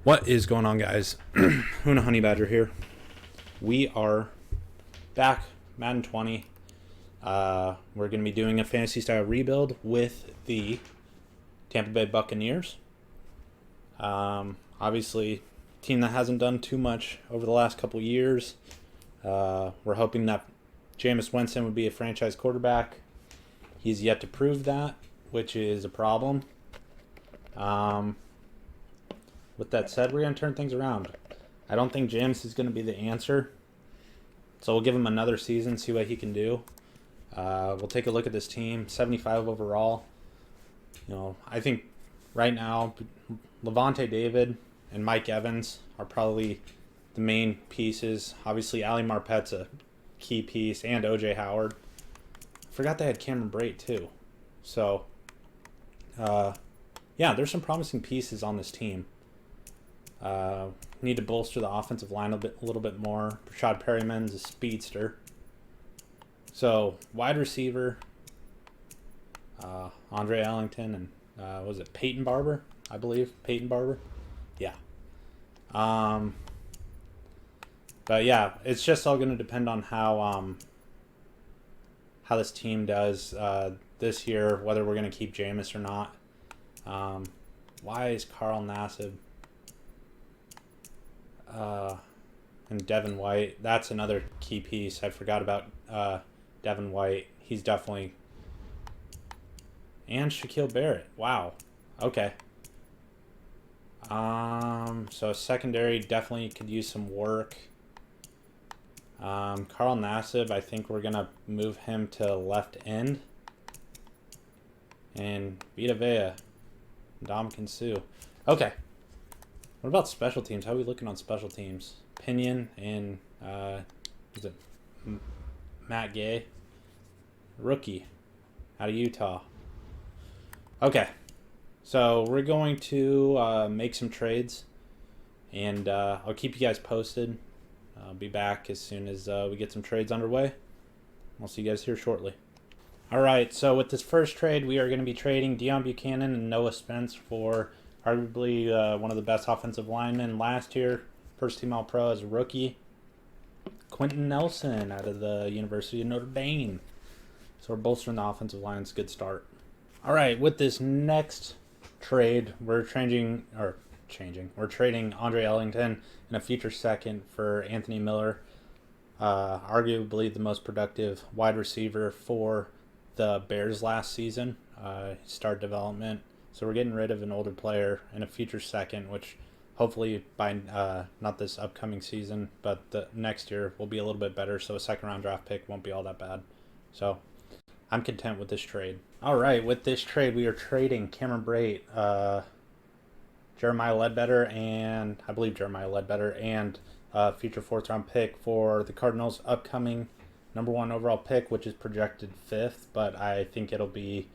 What is going on, guys? Huna Honey Badger here. We are back, Madden 20. We're going to be doing a fantasy style rebuild with the Tampa Bay Buccaneers. Obviously, team that hasn't done too much over the last couple years. We're hoping that Jameis Winston would be a franchise quarterback. He's yet to prove that, which is a problem. With that said, we're going to turn things around. I don't think James is going to be the answer. So we'll give him another season, see what he can do. We'll take a look at this team. 75 overall. I think right now, Lavonte, David, and Mike Evans are probably the main pieces. Obviously, Ali Marpet's a key piece, and O.J. Howard. I forgot they had Cameron Brate, too. So, yeah, there's some promising pieces on this team. Need to bolster the offensive line a little bit more. Rashad Perryman's a speedster. So, wide receiver, Andre Ellington and was it Peyton Barber? I believe Peyton Barber. Yeah. But yeah, it's just all going to depend on how this team does this year, whether we're going to keep Jameis or not. Why is Carl Nassib and Devin White? That's another key piece. I forgot about Devin White. He's definitely... And Shaquille Barrett. Wow. Okay. So secondary definitely could use some work. Carl Nassib, I think we're going to move him to left end. And Vita Vea. Ndamukong Suh. Okay. What about special teams? How are we looking on special teams? Pinion and, is it Matt Gay? Rookie out of Utah. Okay. So we're going to make some trades. And I'll keep you guys posted. I'll be back as soon as we get some trades underway. I'll see you guys here shortly. Alright, so with this first trade, we are going to be trading Deion Buchanan and Noah Spence for arguably one of the best offensive linemen last year. First team All-Pro as a rookie. Quentin Nelson out of the University of Notre Dame. So we're bolstering the offensive line. It's a good start. Alright, with this next trade, we're trading Andre Ellington and a future second for Anthony Miller. Arguably the most productive wide receiver for the Bears last season. Start development. So we're getting rid of an older player and a future second, which hopefully by not this upcoming season, but the next year will be a little bit better. So a second round draft pick won't be all that bad. So I'm content with this trade. All right, with this trade, we are trading Cameron Brate, Jeremiah Ledbetter, and I believe Jeremiah Ledbetter, and future fourth round pick for the Cardinals' upcoming number 1 overall pick, which is projected 5th, but I think it'll be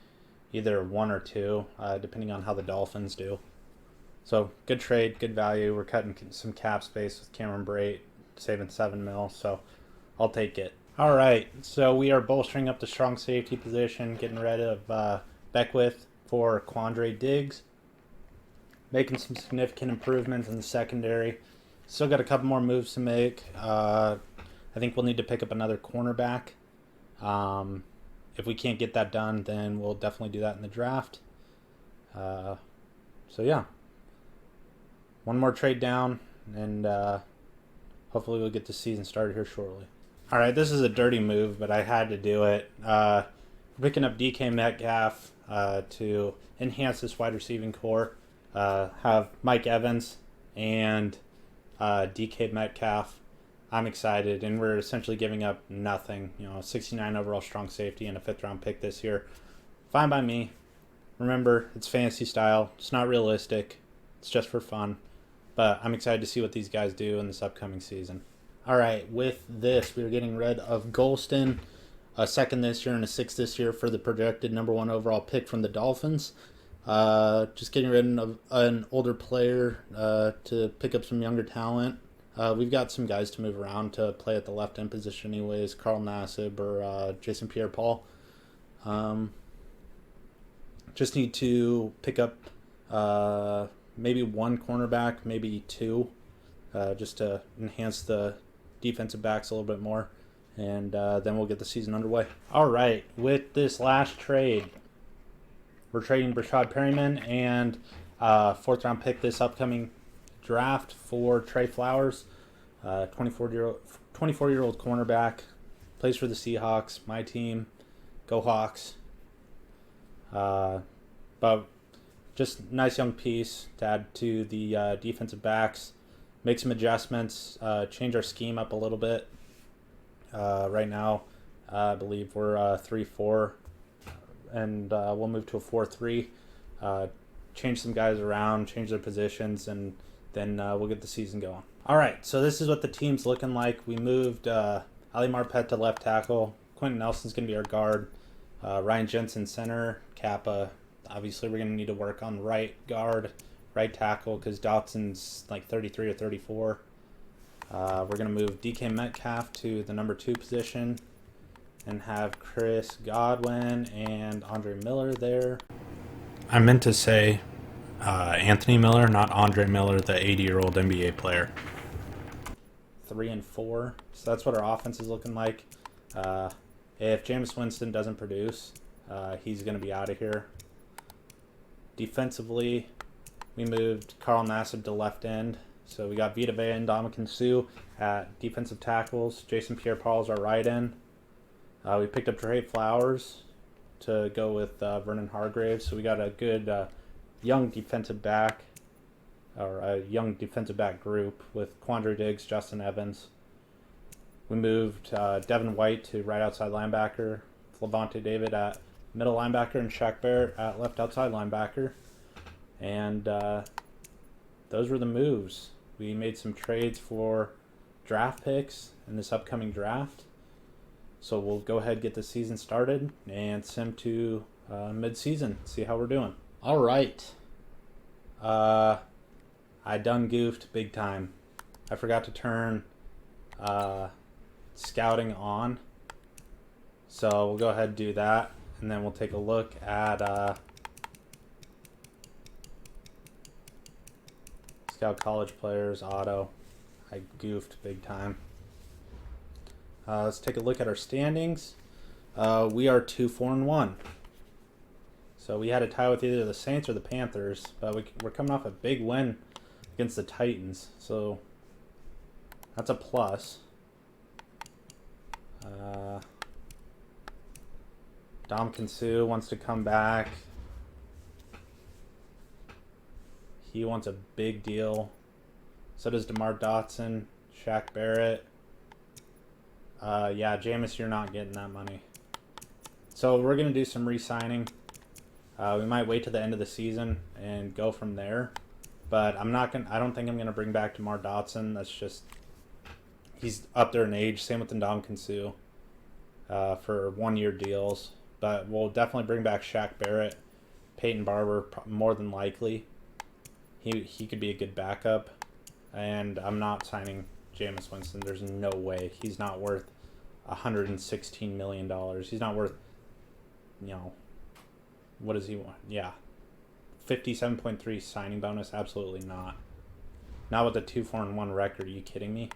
either 1 or 2, depending on how the Dolphins do. So good trade, good value. We're cutting some cap space with Cameron Brate, saving $7 million, so I'll take it. All right, so we are bolstering up the strong safety position, getting rid of Beckwith for Quandre Diggs, making some significant improvements in the secondary. Still got a couple more moves to make. I think we'll need to pick up another cornerback. If we can't get that done, then we'll definitely do that in the draft. So yeah, one more trade down, and hopefully we'll get the season started here shortly. All right, this is a dirty move, but I had to do it. Picking up DK Metcalf to enhance this wide receiving core. Have Mike Evans and DK Metcalf. I'm excited, and we're essentially giving up nothing. 69 overall strong safety and a 5th round pick this year. Fine by me. Remember, it's fantasy style. It's not realistic. It's just for fun. But I'm excited to see what these guys do in this upcoming season. All right, with this, we're getting rid of Golston, a 2nd this year and a 6th this year for the projected number 1 overall pick from the Dolphins. Just getting rid of an older player to pick up some younger talent. We've got some guys to move around to play at the left end position anyways, Carl Nassib or Jason Pierre-Paul. Just need to pick up maybe one cornerback, maybe two, just to enhance the defensive backs a little bit more. And then we'll get the season underway. All right, with this last trade, we're trading Brashad Perryman and 4th-round pick this upcoming draft for Trey Flowers, 24-year-old cornerback, plays for the Seahawks, my team. Go Hawks. But just nice young piece to add to the defensive backs. Make some adjustments, change our scheme up a little bit. Right now, I believe we're 3-4, and we'll move to a 4-3. Change some guys around, change their positions, and then we'll get the season going. All right, so this is what the team's looking like. We moved Ali Marpet to left tackle. Quentin Nelson's going to be our guard. Ryan Jensen center. Kappa. Obviously, we're going to need to work on right guard, right tackle, because Dotson's like 33 or 34. We're going to move DK Metcalf to the number 2 position and have Chris Godwin and Andre Miller there. I meant to say Anthony Miller, not Andre Miller, the 80-year-old NBA player. 3 and 4. So that's what our offense is looking like. If Jameis Winston doesn't produce, he's going to be out of here. Defensively, we moved Carl Nassib to left end. So we got Vita Vea and Ndamukong Suh at defensive tackles. Jason Pierre-Paul's our right end. We picked up Trey Flowers to go with Vernon Hargraves. So we got a good young defensive back, or a young defensive back group with Quandre Diggs, Justin Evans. We moved Devin White to right outside linebacker, Lavonte David at middle linebacker, and Shaq Barrett at left outside linebacker. And those were the moves. We made some trades for draft picks in this upcoming draft. So we'll go ahead and get the season started and sim to mid-season, see how we're doing. All right. I done goofed big time. I forgot to turn scouting on. So we'll go ahead and do that, and then we'll take a look at scout college players, auto. I goofed big time. Let's take a look at our standings. We are 2-4-1. So we had a tie with either the Saints or the Panthers, but we're coming off a big win against the Titans, so that's a plus. Ndamukong Suh wants to come back. He wants a big deal. So does DeMar Dotson, Shaq Barrett. Yeah, Jameis, you're not getting that money. So we're going to do some re-signing. We might wait to the end of the season and go from there. But I don't think I'm going to bring back DeMar Dotson. That's just, he's up there in age. Same with Ndamukong Suh for 1-year deals. But we'll definitely bring back Shaq Barrett, Peyton Barber, more than likely. He could be a good backup. And I'm not signing Jameis Winston. There's no way. He's not worth $116 million. He's not worth, what does he want? Yeah. 57.3 signing bonus? Absolutely not. Not with a 2-4-1 record. Are you kidding me?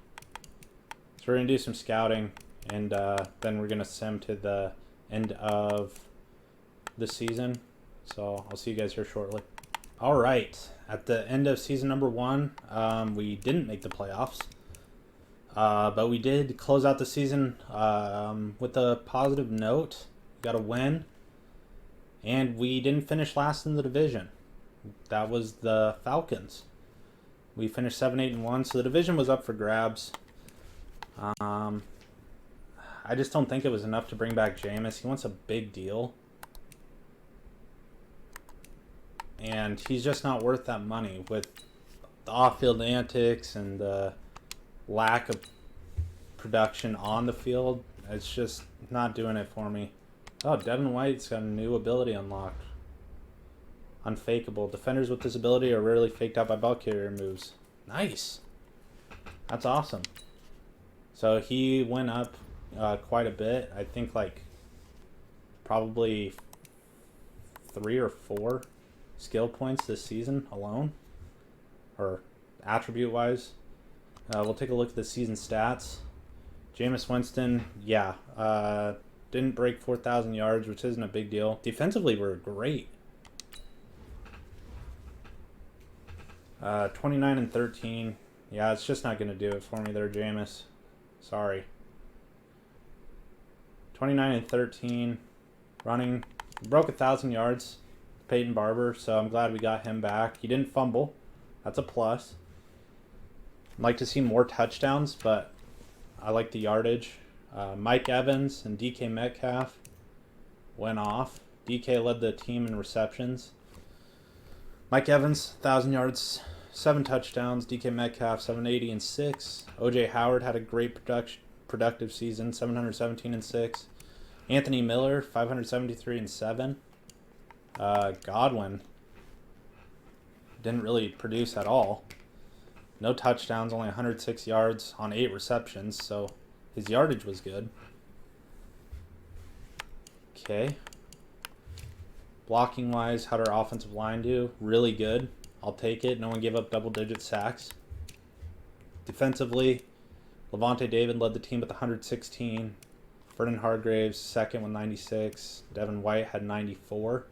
So we're going to do some scouting, and then we're going to sim to the end of the season. So I'll see you guys here shortly. All right. At the end of season number 1, we didn't make the playoffs. But we did close out the season with a positive note. We got a win. And we didn't finish last in the division. That was the Falcons. We finished 7-8-1, so the division was up for grabs. I just don't think it was enough to bring back Jameis. He wants a big deal. And he's just not worth that money with the off-field antics and the lack of production on the field. It's just not doing it for me. Oh, Devin White's got a new ability unlocked. Unfakeable. Defenders with this ability are rarely faked out by ball carrier moves. Nice. That's awesome. So he went up quite a bit. I think like probably 3 or 4 skill points this season alone. or attribute-wise. We'll take a look at the season stats. Jameis Winston, yeah, didn't break 4,000 yards, which isn't a big deal. Defensively, we're great. 29 and 13. Yeah, it's just not going to do it for me there, Jameis. Sorry. 29 and 13. Running. Broke 1,000 yards. Peyton Barber, so I'm glad we got him back. He didn't fumble. That's a plus. I'd like to see more touchdowns, but I like the yardage. Mike Evans and DK Metcalf went off. DK led the team in receptions. Mike Evans, 1,000 yards, 7 touchdowns. DK Metcalf, 780 and 6. OJ Howard had a great productive season, 717 and 6. Anthony Miller, 573 and 7. Godwin didn't really produce at all. No touchdowns, only 106 yards on 8 receptions, so his yardage was good. Okay. Blocking-wise, how'd our offensive line do? Really good. I'll take it. No one gave up double-digit sacks. Defensively, Lavonte David led the team with 116. Vernon Hargreaves second with 96. Devin White had 94.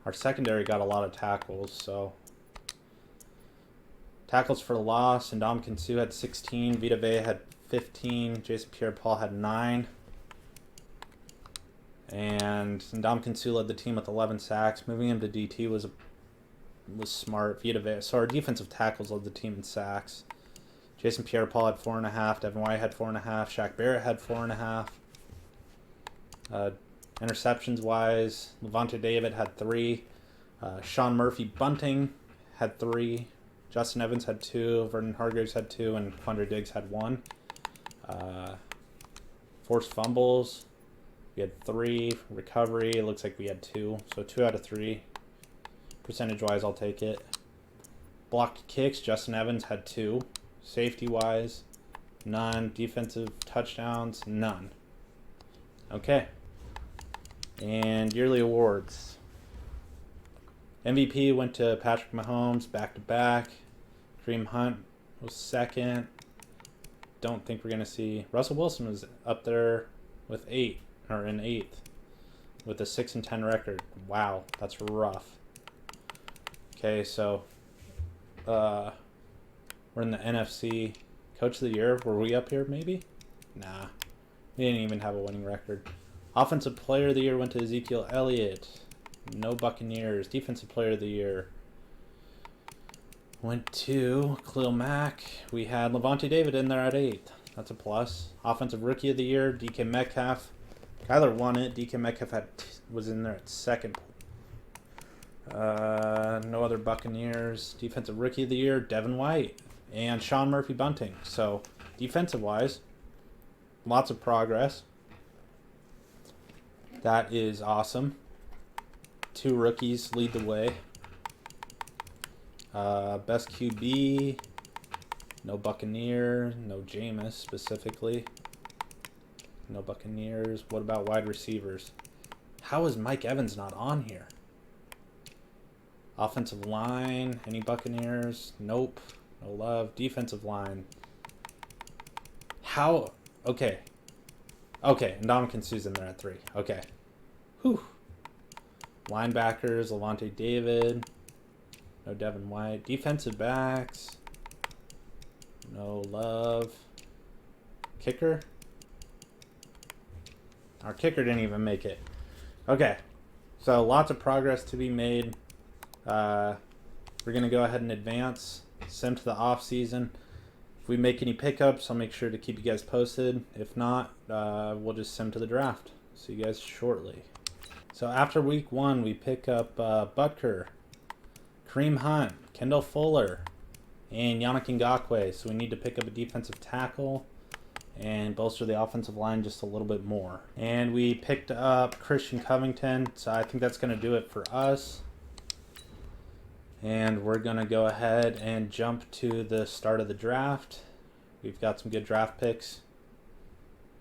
Our secondary got a lot of tackles, so... Tackles for loss, and Ndamukong Suh had 16. Vita Vea had 15. Jason Pierre-Paul had 9. And Ndamukong Suh led the team with 11 sacks. Moving him to DT was smart. Vita Vea. So our defensive tackles led the team in sacks. Jason Pierre-Paul had 4.5. Devin White had 4.5. Shaq Barrett had 4.5. Interceptions-wise, Lavonte David had 3. Sean Murphy-Bunting had 3. Justin Evans had 2. Vernon Hargreaves had 2. And Quandre Diggs had 1. Forced fumbles, we had 3. Recovery, it looks like we had 2. So 2 out of 3. Percentage-wise, I'll take it. Blocked kicks, Justin Evans had 2. Safety-wise, none. Defensive touchdowns, none. Okay. And yearly awards. MVP went to Patrick Mahomes, back-to-back. Kareem Hunt was second. Don't think we're going to see... Russell Wilson was up there with 8, or in 8th, with a 6-10 record. Wow, that's rough. Okay, so we're in the NFC Coach of the Year. Were we up here, maybe? Nah. We didn't even have a winning record. Offensive Player of the Year went to Ezekiel Elliott. No Buccaneers. Defensive Player of the Year went to Khalil Mack. We had Lavonte David in there at 8th. That's a plus. Offensive Rookie of the Year, DK Metcalf. Kyler won it. DK Metcalf was in there at 2nd. No other Buccaneers. Defensive Rookie of the Year, Devin White. And Sean Murphy-Bunting. So, defensive-wise, lots of progress. That is awesome. 2 rookies lead the way. Best QB, no Buccaneer, no Jameis specifically. No Buccaneers. What about wide receivers? How is Mike Evans not on here? Offensive line, any Buccaneers? Nope. No love. Defensive line. How? Okay. Okay, Ndamukong Suh's in there at 3. Okay. Whew. Linebackers, Lavonte David. No Devin White. Defensive backs. No love. Kicker. Our kicker didn't even make it. Okay. So lots of progress to be made. We're going to go ahead and advance. Sim to the off season. If we make any pickups, I'll make sure to keep you guys posted. If not, we'll just sim to the draft. See you guys shortly. So after week 1, we pick up Butker, Kareem Hunt, Kendall Fuller, and Yannick Ngakoue. So we need to pick up a defensive tackle and bolster the offensive line just a little bit more. And we picked up Christian Covington. So I think that's going to do it for us. And we're going to go ahead and jump to the start of the draft. We've got some good draft picks.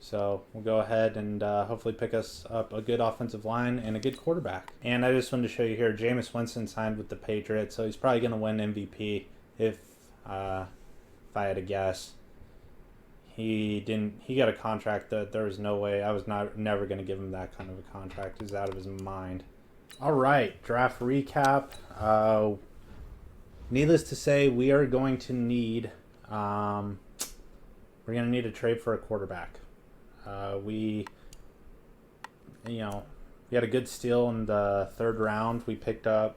So we'll go ahead and hopefully pick us up a good offensive line and a good quarterback. And I just wanted to show you here, Jameis Winston signed with the Patriots, so he's probably going to win MVP if I had to guess. He didn't. He got a contract that there was no way. I was never going to give him that kind of a contract. He's out of his mind. All right, draft recap. Needless to say, we are going to need. We're going to need to trade for a quarterback. We had a good steal in the third round. We picked up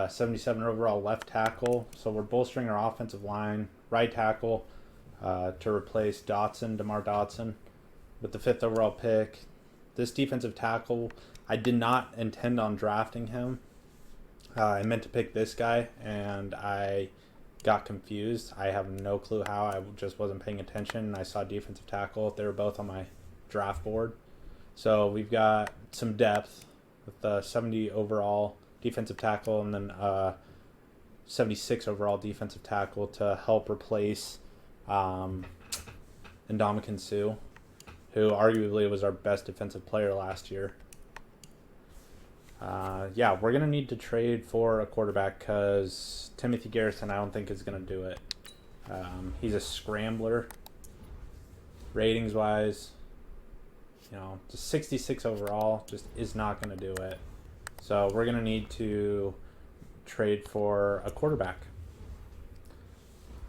77 overall left tackle, so we're bolstering our offensive line. Right tackle. To replace DeMar Dotson, with the 5th overall pick. This defensive tackle, I did not intend on drafting him. I meant to pick this guy, and I got confused. I have no clue how. I just wasn't paying attention. I saw defensive tackle. They were both on my draft board. So we've got some depth with the 70 overall defensive tackle and then 76 overall defensive tackle to help replace Ndamukong Suh, who arguably was our best defensive player last year. We're going to need to trade for a quarterback because Timothy Garrison I don't think is going to do it. He's a scrambler. Ratings-wise, just 66 overall just is not going to do it. So we're going to need to trade for a quarterback.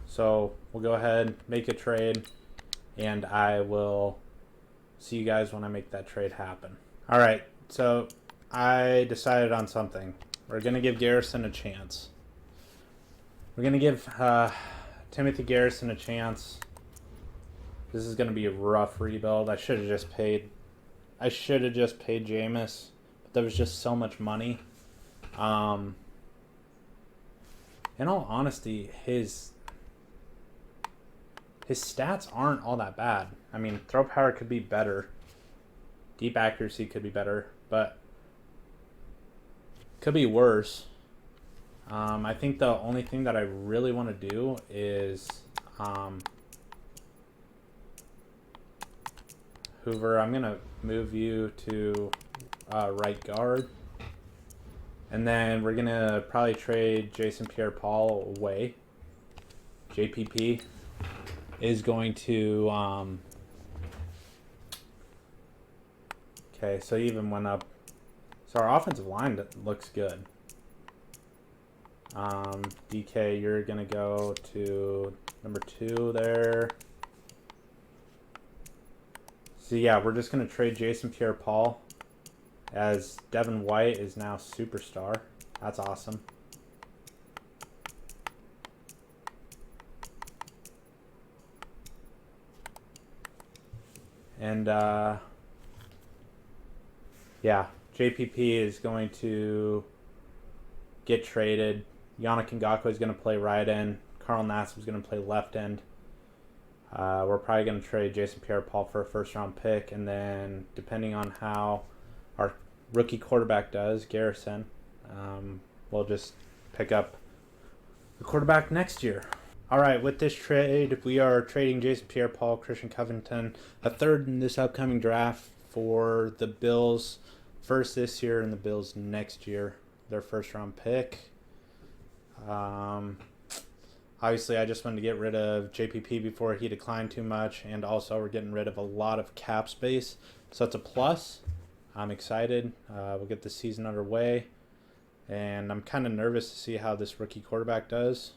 So we'll go ahead, make a trade, and I will see you guys when I make that trade happen. All right, so I decided on something. We're going to give Garrison a chance. We're going to give Timothy Garrison a chance. This is going to be a rough rebuild. I should have just paid Jameis, but there was just so much money. In all honesty, his stats aren't all that bad. I mean, throw power could be better. Deep accuracy could be better, but could be worse. I think the only thing that I really want to do is Hoover, I'm going to move you to right guard. And then we're going to probably trade Jason Pierre-Paul away. JPP is going to okay, so he even went up. So our offensive line looks good. DK, you're gonna go to number 2 there. So yeah, we're just gonna trade Jason Pierre-Paul as Devin White is now superstar. That's awesome. And JPP is going to get traded. Yannick Ngakoue is going to play right end. Carl Nassib is going to play left end. We're probably going to trade Jason Pierre-Paul for a first-round pick, and then depending on how our rookie quarterback does, Garrison, we'll just pick up the quarterback next year. All right, with this trade, we are trading Jason Pierre-Paul, Christian Covington, a third in this upcoming draft for the Bills, first this year and the Bills next year, their first-round pick. Obviously, I just wanted to get rid of JPP before he declined too much, and also we're getting rid of a lot of cap space, so it's a plus. I'm excited. We'll get the season underway, and I'm kind of nervous to see how this rookie quarterback does.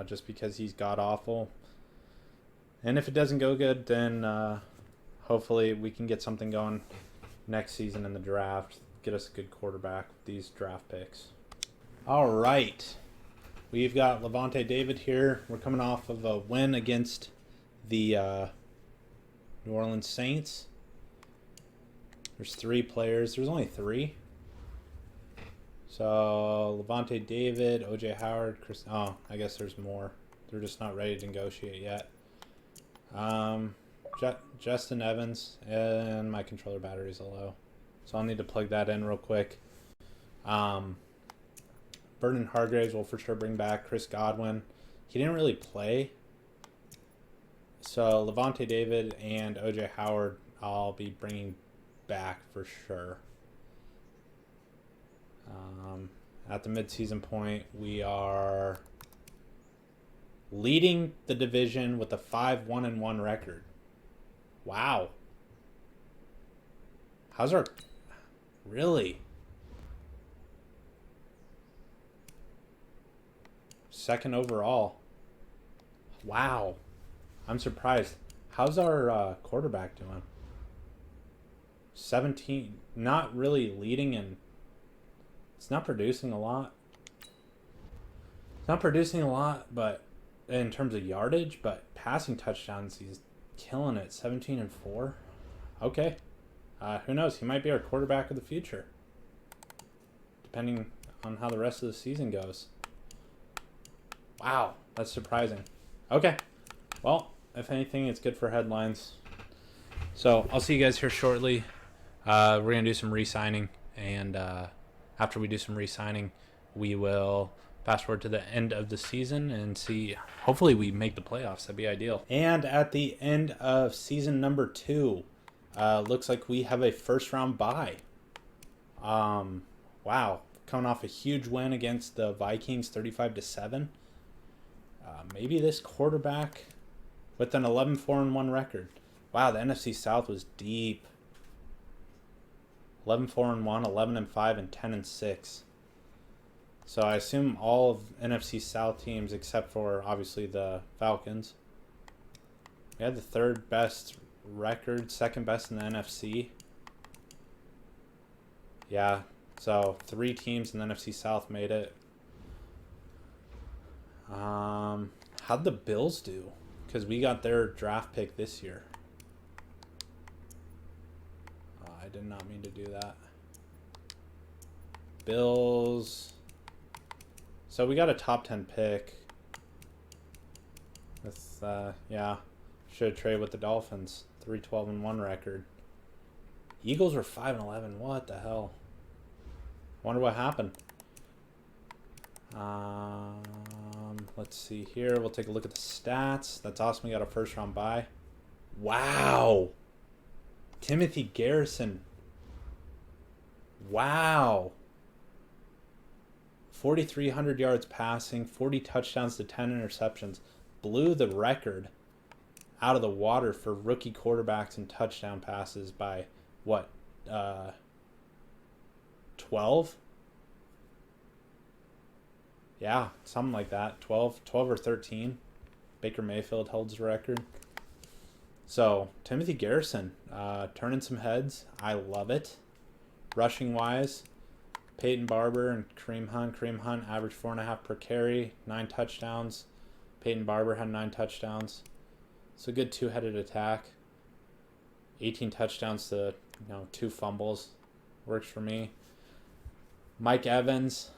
Just because he's god-awful. And if it doesn't go good, then hopefully we can get something going next season in the draft. Get us a good quarterback with these draft picks. All right. We've got Lavonte David here. We're coming off of a win against the New Orleans Saints. There's 3 players. There's only 3. So, Lavonte David, O.J. Howard, Chris... Oh, I guess there's more. They're just not ready to negotiate yet. Justin Evans, and my controller battery's low. So, I'll need to plug that in real quick. Vernon Hargraves will for sure bring back. Chris Godwin. He didn't really play So Lavonte David and OJ Howard, I'll be bringing back for sure. At the midseason point, we are leading the division with a 5-1-1 record. Wow. How's our... Really? Second overall. Wow. I'm surprised. How's our quarterback doing? 17. Not really leading, and it's not producing a lot. It's not producing a lot, but in terms of yardage, but passing touchdowns, he's killing it. 17-4. Okay. Who knows? He might be our quarterback of the future, depending on how the rest of the season goes. Wow, that's surprising. Okay. Well, if anything, it's good for headlines. So I'll see you guys here shortly. We're going to do some re-signing, and after we do some re-signing, we will fast forward to the end of the season and see. Hopefully we make the playoffs. That'd be ideal. And at the end of season number 2, looks like we have a first-round bye. Wow. Coming off a huge win against the Vikings, 35-7. Maybe this quarterback with an 11-4-1 record. Wow, the NFC South was deep. 11-4-1, 11-5, and 10-6. So I assume all of NFC South teams, except for obviously the Falcons. We had the third best record, second best in the NFC. Yeah, so 3 teams in the NFC South made it. How'd the Bills do? Because we got their draft pick this year. I did not mean to do that. Bills. So we got a top 10 pick. With, yeah. Should have traded with the Dolphins. 3-12-1 record. Eagles were 5-11. What the hell? Wonder what happened. Let's see here. We'll take a look at the stats. That's awesome. We got a first round bye. Wow. Timothy Garrison. Wow. 4,300 yards passing, 40 touchdowns to 10 interceptions. Blew the record out of the water for rookie quarterbacks and touchdown passes by what? 12? Yeah, something like that. 12 or 13. Baker Mayfield holds the record. So, Timothy Garrison, turning some heads. I love it. Rushing wise, Peyton Barber and Kareem Hunt. Kareem Hunt averaged 4.5 per carry, 9 touchdowns. Peyton Barber had 9 touchdowns. So good two-headed attack. 18 touchdowns to 2 fumbles. Works for me. Mike Evans,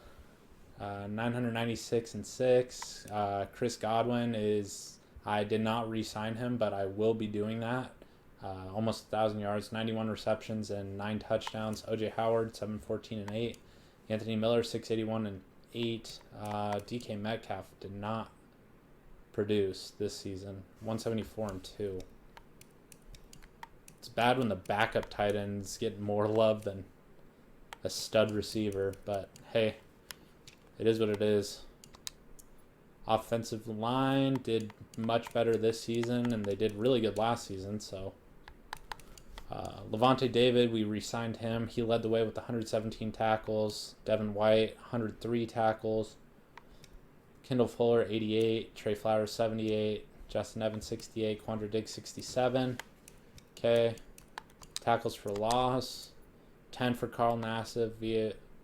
996 and 6. Chris Godwin is, I did not re-sign him, but I will be doing that. Almost 1,000 yards, 91 receptions, and 9 touchdowns. OJ Howard, 714 and 8. Anthony Miller, 681 and 8. DK Metcalf did not produce this season, 174 and 2. It's bad when the backup tight ends get more love than a stud receiver, but hey, it is what it is. Offensive line did much better this season, and they did really good last season. So Lavonte David, we re-signed him. He led the way with 117 tackles. Devin White, 103 tackles. Kendall Fuller, 88. Trey Flowers, 78. Justin Evans, 68. Quandre Diggs, 67. Okay. Tackles for loss, 10 for Carl Nassib.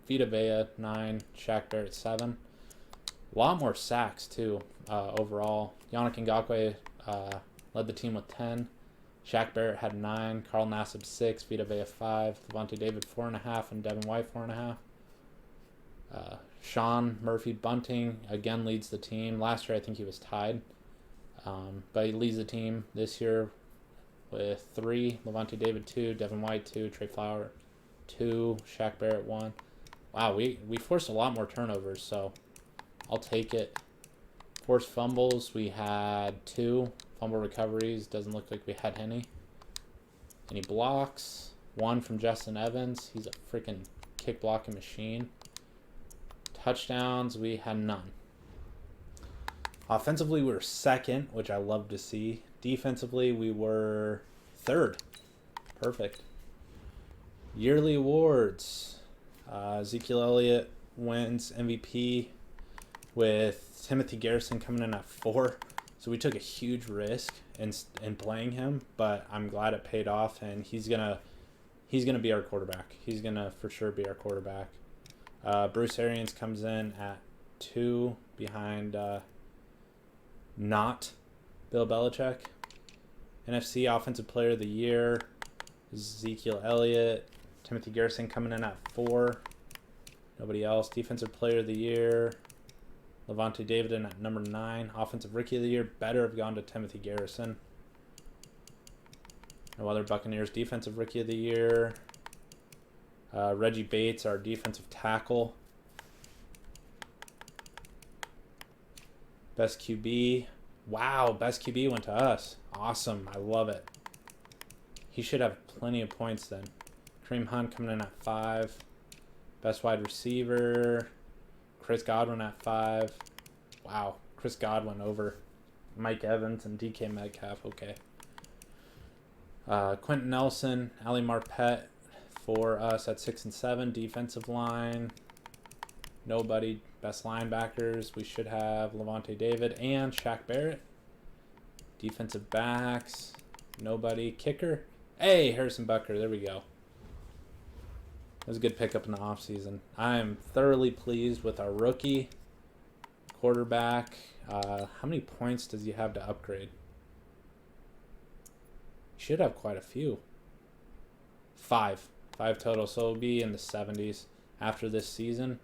Vita Vea, 9. Shaq Barrett, 7. A lot more sacks, too, overall. Yannick Ngakoue led the team with 10. Shaq Barrett had 9. Carl Nassib, 6. Vita Vea, 5. Lavonte David, 4.5. And Devin White, 4.5. Sean Murphy Bunting, again, leads the team. Last year, I think he was tied. But he leads the team this year with 3. Lavonte David, 2. Devin White, 2. Trey Flower, 2. Shaq Barrett, 1. Wow, we forced a lot more turnovers, so I'll take it. Forced fumbles, we had 2. Fumble recoveries. Doesn't look like we had any. Any blocks? One from Justin Evans. He's a freaking kick blocking machine. Touchdowns, we had none. Offensively, we were second, which I love to see. Defensively, we were third. Perfect. Yearly awards. Ezekiel Elliott wins MVP with Timothy Garrison coming in at 4. So we took a huge risk in playing him, but I'm glad it paid off, and he's gonna be our quarterback. He's gonna for sure be our quarterback. Bruce Arians comes in at 2 behind not Bill Belichick. NFC Offensive Player of the Year, Ezekiel Elliott. Timothy Garrison coming in at 4. Nobody else. Defensive Player of the Year, Lavonte David in at number 9. Offensive Rookie of the Year, better have gone to Timothy Garrison. No other Buccaneers Defensive Rookie of the Year. Reggie Bates, our defensive tackle. Best QB. Wow, best QB went to us. Awesome. I love it. He should have plenty of points then. Kareem Hunt coming in at 5. Best wide receiver. Chris Godwin at 5. Wow. Chris Godwin over Mike Evans and DK Metcalf. Okay. Quentin Nelson, Ali Marpet for us at 6 and 7. Defensive line. Nobody. Best linebackers. We should have Lavonte David and Shaq Barrett. Defensive backs. Nobody. Kicker. Hey, Harrison Butker. There we go. That was a good pickup in the offseason. I am thoroughly pleased with our rookie quarterback. How many points does he have to upgrade? He should have quite a few. 5. 5 total. So it'll be in the 70s after this season.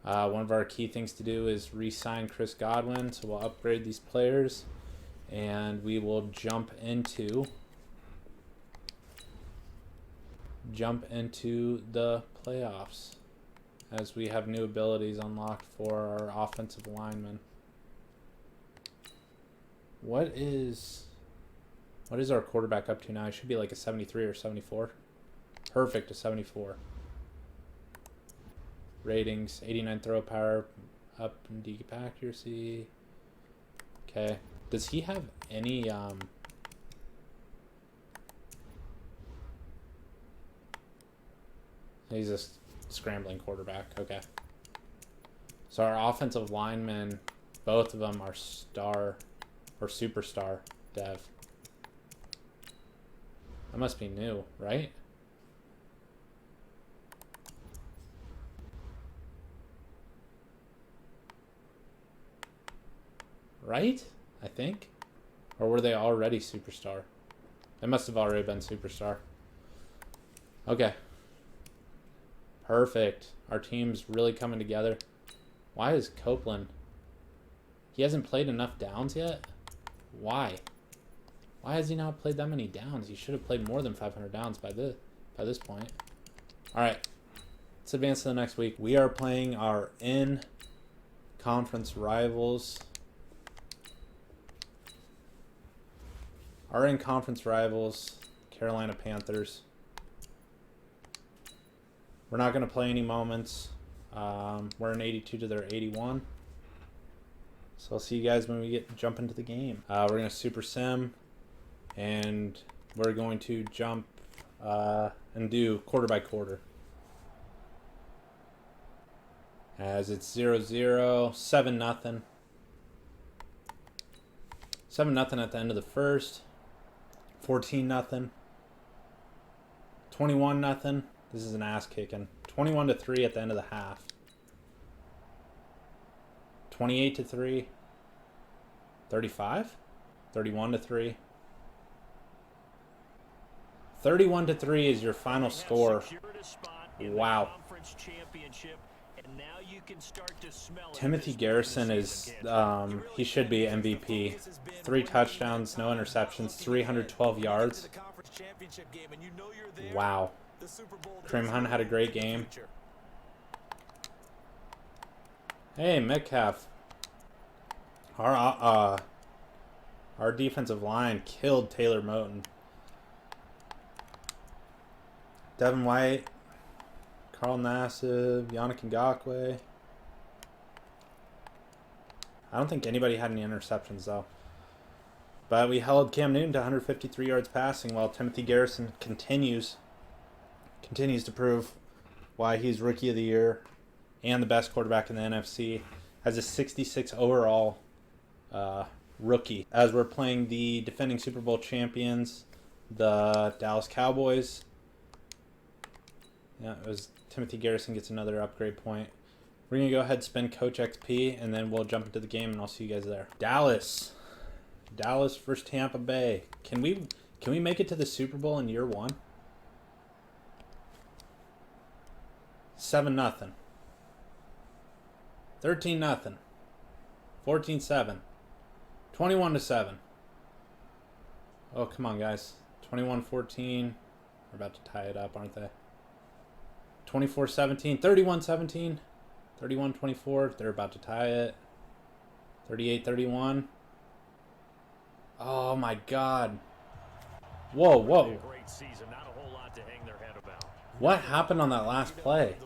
One of our key things to do is re-sign Chris Godwin. So we'll upgrade these players. And we will jump into the playoffs as we have new abilities unlocked for our offensive linemen. What is our quarterback up to now? It should be like a 73 or 74. Perfect, a 74. Ratings, 89 throw power, up and deep accuracy. Okay. Does he have any he's a scrambling quarterback. Okay. So our offensive linemen, both of them are star or superstar dev. That must be new, right? Right? I think. Or were they already superstar? They must have already been superstar. Okay. Perfect. Our team's really coming together. Why is Copeland? He hasn't played enough downs yet? Why? Why has he not played that many downs? He should have played more than 500 downs by this point. All right. Let's advance to the next week. We are playing our in-conference rivals. Our in-conference rivals, Carolina Panthers. We're not going to play any moments. We're an 82 to their 81. So I'll see you guys when we jump into the game. We're going to super sim, and we're going to jump and do quarter by quarter. As it's 0-0, 7-0. 7-0 at the end of the first. 14-0. 21-0. This is an ass kicking. 21-3 at the end of the half. 28-3. 35. 31-3. 31-3 is your final score. Wow. Timothy Garrison is, he should be MVP. 3 touchdowns, no interceptions, 312 yards. Wow. Kareem Hunt had a great game. Hey, Metcalf. Our defensive line killed Taylor Moton. Devin White, Carl Nassib, Yannick Ngakoue. I don't think anybody had any interceptions, though. But we held Cam Newton to 153 yards passing, while Timothy Garrison continues to prove why he's Rookie of the Year and the best quarterback in the NFC, as a 66 overall rookie. As we're playing the defending Super Bowl champions, the Dallas Cowboys. Yeah, it was Timothy Garrison gets another upgrade point. We're going to go ahead and spend Coach XP, and then we'll jump into the game, and I'll see you guys there. Dallas versus Tampa Bay. Can we make it to the Super Bowl in year one? 7-0. 13-0. 14-7. 21-7. Oh, come on, guys. 21-14. We're about to tie it up, aren't they? 24-17. 31-17. 31-24. They're about to tie it. 38-31. Oh, my God. Whoa. What happened on that last play?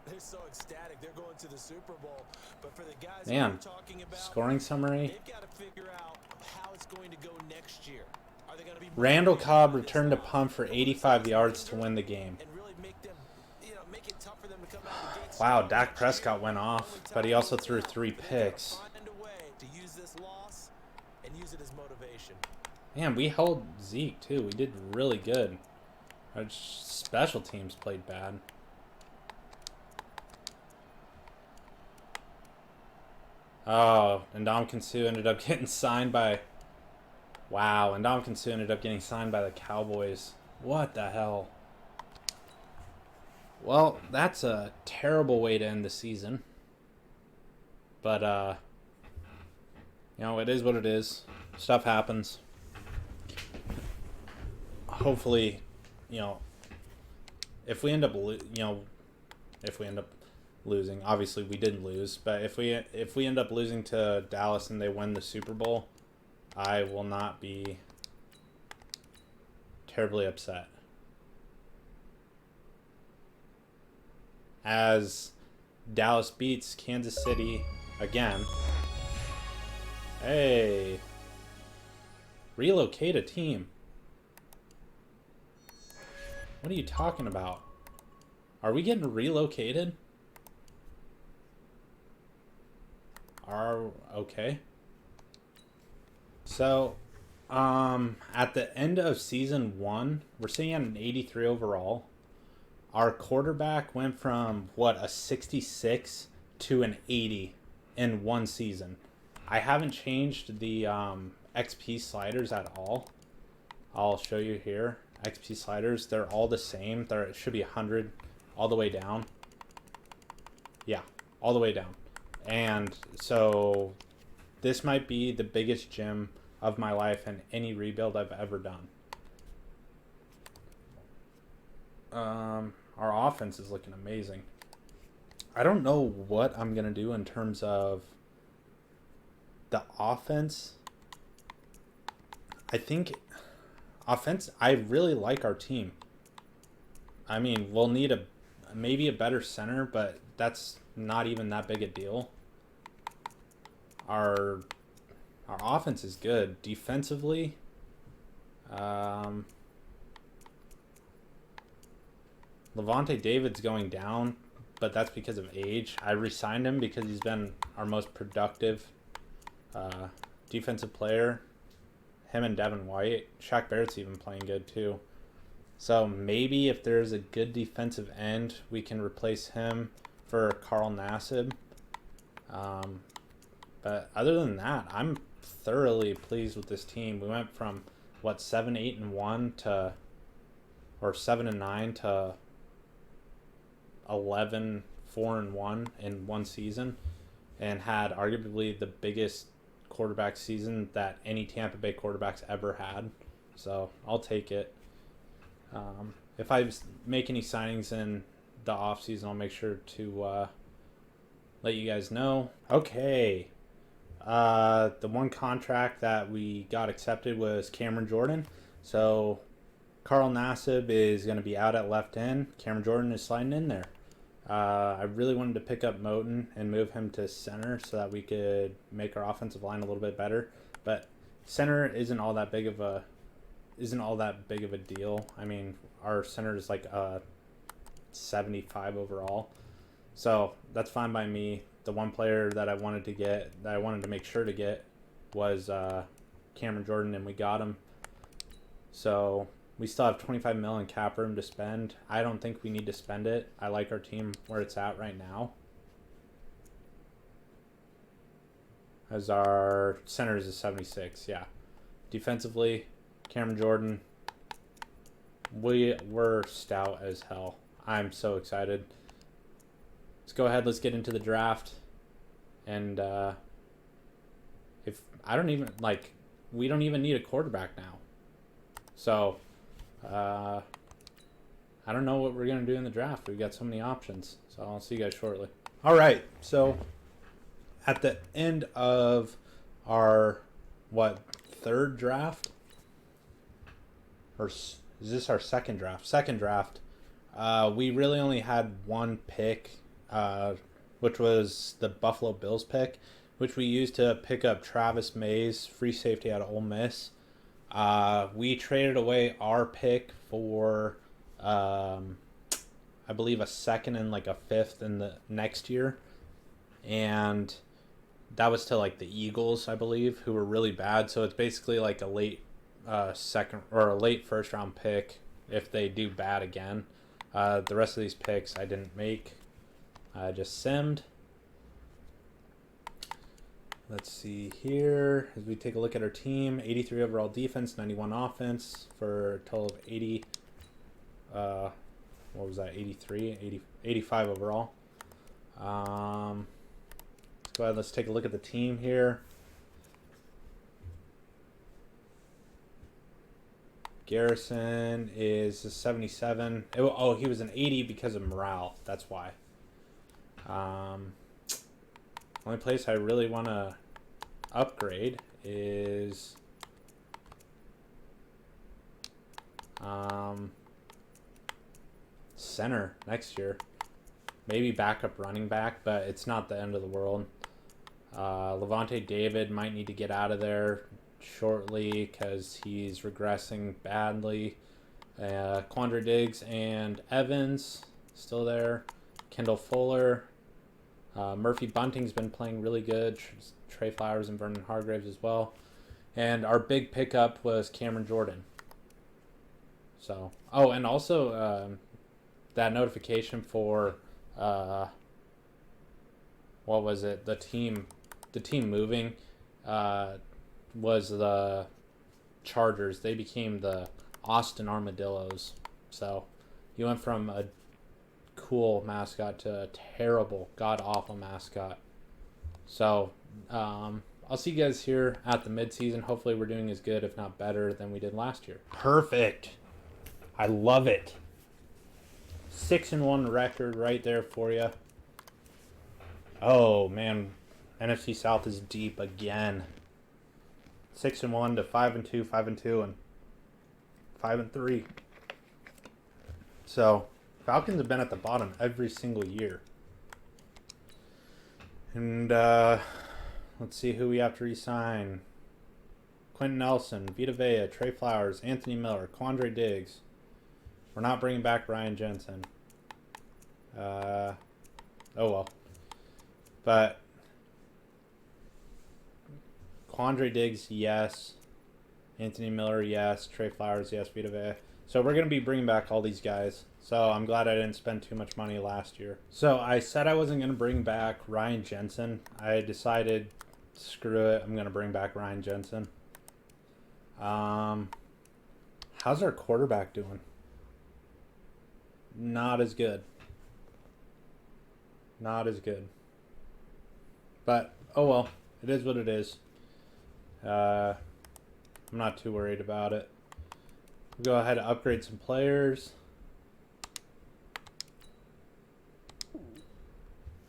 They're so ecstatic. They're going to the Super Bowl. But for the guys Man, talking about, scoring summary. They've got to figure out how it's going to go next year. Are they going to be Randall Cobb returned a punt for 85 yards to win the game. And really make them, make it tough for them to come out the gates. Wow, Dak Prescott went off, but he also threw 3 picks. Find a way to use this loss and use it as motivation. Man, we held Zeke too. We did really good. Our special teams played bad. Oh, and Ndamukong Suh ended up getting signed by... Wow, and Ndamukong Suh ended up getting signed by the Cowboys. What the hell? Well, that's a terrible way to end the season. But, it is what it is. Stuff happens. Hopefully, if we end up losing, obviously we didn't lose, but if we end up losing to Dallas and they win the Super Bowl, I will not be terribly upset. As Dallas beats Kansas City again. Hey. Relocate a team. What are you talking about? Are we getting relocated? Okay. So, at the end of season 1, we're sitting at an 83 overall. Our quarterback went from, a 66 to an 80 in one season. I haven't changed the XP sliders at all. I'll show you here. XP sliders, they're all the same. It should be 100 all the way down. Yeah, all the way down. And so this might be the biggest gym of my life in any rebuild I've ever done. Our offense is looking amazing. I don't know what I'm going to do in terms of the offense. I think offense, I really like our team. I mean, we'll need maybe a better center, but that's not even that big a deal. Our offense is good. Defensively, Lavonte David's going down, but that's because of age. I re-signed him because he's been our most productive defensive player. Him and Devin White. Shaq Barrett's even playing good too. So maybe if there's a good defensive end, we can replace him for Carl Nassib. But other than that, I'm thoroughly pleased with this team. We went from 7-8-1 to, or 7-9 to 11-4-1 in one season, and had arguably the biggest quarterback season that any Tampa Bay quarterback's ever had. So I'll take it. If I make any signings in the offseason, I'll make sure to let you guys know. Okay. The one contract that we got accepted was Cameron Jordan. So Carl Nassib is going to be out at left end. Cameron Jordan is sliding in there. I really wanted to pick up Moten and move him to center so that we could make our offensive line a little bit better. But center isn't all that big of a deal. I mean, our center is like 75 overall, so that's fine by me. The one player that I wanted to make sure to get was Cameron Jordan, and we got him. So we still have 25 mil in cap room to spend. I don't think we need to spend it. I like our team where it's at right now. As our center is a 76, yeah. Defensively, Cameron Jordan, we're stout as hell. I'm so excited. Let's go ahead. Let's get into the draft. And we don't even need a quarterback now. So I don't know what we're gonna do in the draft. We've got so many options. So I'll see you guys shortly. All right. So at the end of our third draft, or is this our second draft? Second draft. We really only had one pick, which was the Buffalo Bills pick, which we used to pick up Travis Mays, free safety out of Ole Miss. We traded away our pick for, I believe, a second and like a fifth in the next year. And that was to like the Eagles, I believe, who were really bad. So it's basically like a late second or a late first round pick if they do bad again. The rest of these picks I didn't make. I just simmed. Let's see here. As we take a look at our team, 83 overall defense, 91 offense for a total of 80. What was that? 83, 85 overall. Let's go ahead. Let's take a look at the team here. Garrison is a 77. He was an 80 because of morale. That's why. Only place I really want to upgrade is center next year. Maybe backup running back, but it's not the end of the world. Lavonte David might need to get out of there shortly because he's regressing badly. Quandre Diggs and Evans still there. Kendall Fuller. Murphy Bunting's been playing really good. Trey Flowers and Vernon Hargraves as well. And our big pickup was Cameron Jordan. So, and also that notification for what was it? The team moving was the Chargers. They became the Austin Armadillos. So you went from a cool mascot to a terrible, god-awful mascot. So I'll see you guys here at the midseason. Hopefully we're doing as good, if not better, than we did last year. Perfect. I love it. 6-1 record right there for you. Oh, man. NFC South is deep again. 6-1 to 5-2, 5-2, and 5-3. So Falcons have been at the bottom every single year. And let's see who we have to re-sign. Quentin Nelson, Vita Vea, Trey Flowers, Anthony Miller, Quandre Diggs. We're not bringing back Ryan Jensen. Oh well. But Quandre Diggs, yes. Anthony Miller, yes. Trey Flowers, yes. Vita Vea. So we're going to be bringing back all these guys. So I'm glad I didn't spend too much money last year. So I said I wasn't going to bring back Ryan Jensen. I decided, screw it, I'm going to bring back Ryan Jensen. How's our quarterback doing? Not as good. Not as good. But, oh well. It is what it is. I'm not too worried about it. We'll go ahead and upgrade some players.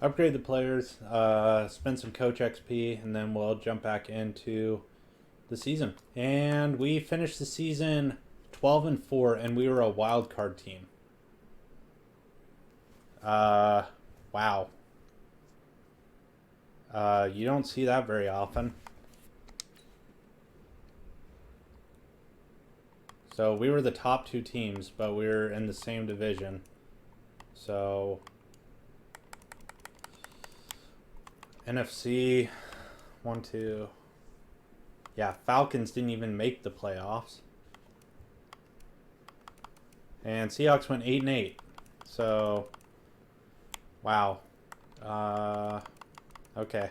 upgrade the players, spend some coach XP, and then we'll jump back into the season. And we finished the season 12-4, and we were a wild card team. Wow. You don't see that very often. So we were the top two teams, but we were in the same division. So NFC 1, 2. Yeah, Falcons didn't even make the playoffs. And Seahawks went 8-8. So wow. Okay.